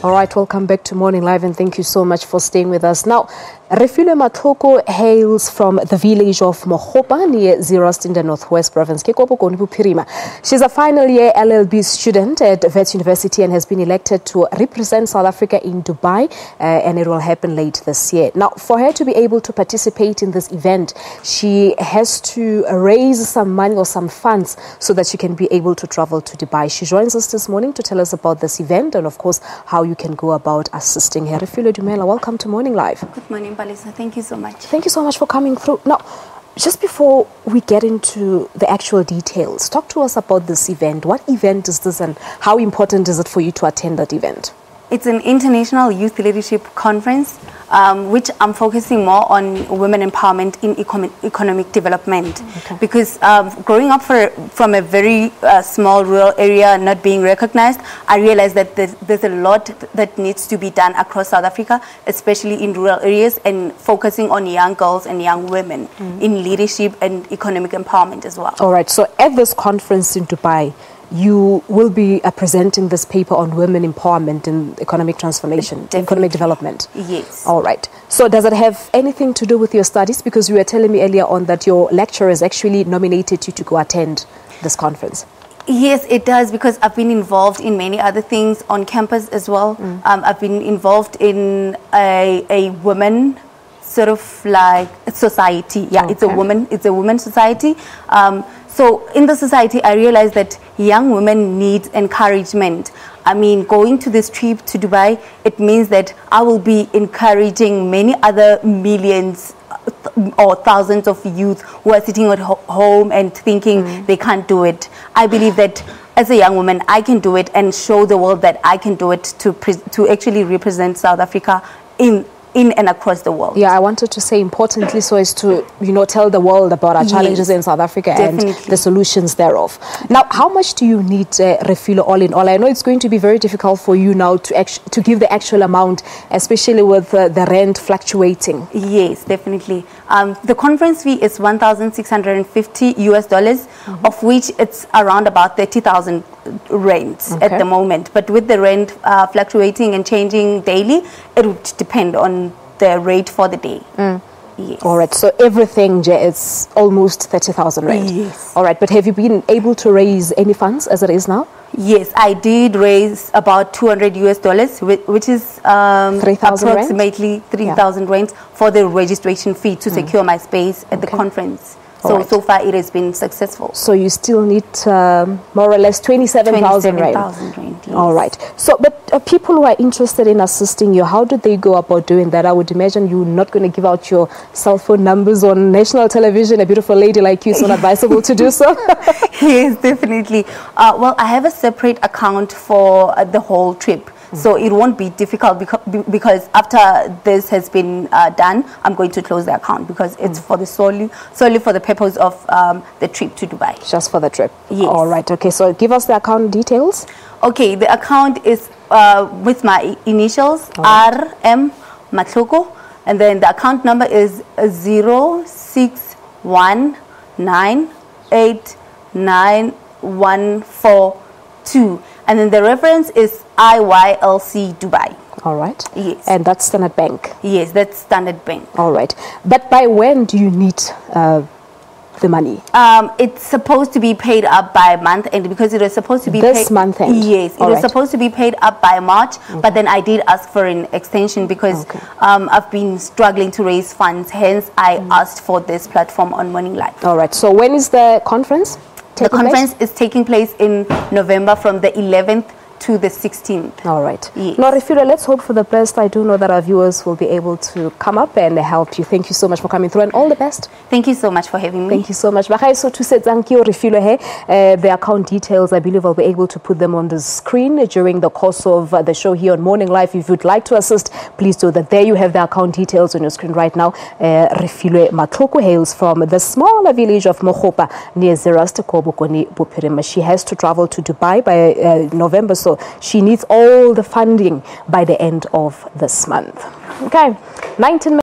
All right, welcome back to Morning Live, and thank you so much for staying with us. Now, Refilwe Matlhoko hails from the village of Mogopa near Zeerust in the Northwest Province. She's a final year LLB student at Wits University and has been elected to represent South Africa in Dubai, and it will happen late this year. Now, for her to be able to participate in this event, she has to raise some money or some funds so that she can be able to travel to Dubai. She joins us this morning to tell us about this event and, of course, how you can go about assisting her. Refilwe Dumela, welcome to Morning Live. Good morning, Palisa. Thank you so much. Thank you so much for coming through. Now, just before we get into the actual details, talk to us about this event. What event is this and how important is it for you to attend that event? It's an international youth leadership conference, which I'm focusing more on women empowerment in economic development. Okay. Because growing up from a very small rural area, not being recognized, I realized that there's a lot that needs to be done across South Africa, especially in rural areas, and focusing on young girls and young women in leadership and economic empowerment as well. All right. So at this conference in Dubai, you will be presenting this paper on women empowerment and economic transformation, economic development. Yes. All right. So does it have anything to do with your studies? Because you were telling me earlier on that your lecturers actually nominated you to go attend this conference. Yes, it does, because I've been involved in many other things on campus as well. I've been involved in a women sort of like society. Yeah, Okay. it's a women's society. So in the society, I realized that young women need encouragement. I mean, going to this trip to Dubai, it means that I will be encouraging many other millions or thousands of youth who are sitting at home and thinking they can't do it. I believe that as a young woman, I can do it and show the world that I can do it to actually represent South Africa in and across the world. Yeah, I wanted to say importantly so as to, tell the world about our challenges in South Africa and the solutions thereof. Now, how much do you need, Refilwe, all in all? I know it's going to be very difficult for you now to give the actual amount, especially with the rand fluctuating. Yes, definitely. The conference fee is $1,650 US, of which it's around about 30,000 rands at the moment. But with the rand fluctuating and changing daily, it would depend on the rate for the day. Yes. All right, so everything is almost 30,000 rand. Yes. All right, but have you been able to raise any funds as it is now? Yes, I did raise about $200 US, which is 3,000 approximately 3,000 rands for the registration fee to secure my space at the conference. So far it has been successful. So you still need more or less 27,000 rand. Yes. All right. So, but people who are interested in assisting you, how do they go about doing that? I would imagine you're not going to give out your cell phone numbers on national television. A beautiful lady like you, it's not advisable to do so. Yes, definitely. Well, I have a separate account for the whole trip. So it won't be difficult because after this has been done, I'm going to close the account because it's for the solely for the purpose of the trip to Dubai. Just for the trip? Yes. All right. Okay. So give us the account details. Okay. The account is with my initials, RM Matlhoko, and then the account number is 0619899142. And then the reference is IYLC Dubai. All right. Yes. And that's Standard Bank. Yes, that's Standard Bank. All right. But by when do you need the money? It's supposed to be paid up by month end because it was supposed to be this month end. Yes, it was supposed to be paid up by March, but then I did ask for an extension because I've been struggling to raise funds. Hence, I asked for this platform on Morning Live. All right. So when is the conference? The conference is taking place in November from the 11th to the 16th. All right. Yes. Now, Refilwe, let's hope for the best. I do know that our viewers will be able to come up and help you. Thank you so much for coming through and all the best. Thank you so much for having me. Thank you so much. So to say thank you, Refilwe, the account details, I believe I'll be able to put them on the screen during the course of the show here on Morning Live. If you'd like to assist, please do that. There you have the account details on your screen right now. Refilwe Matlhoko hails from the smaller village of Mogopa near Zeerust, Kobokoni, Bupirima. She has to travel to Dubai by November, so she needs all the funding by the end of this month. Okay, 19 minutes.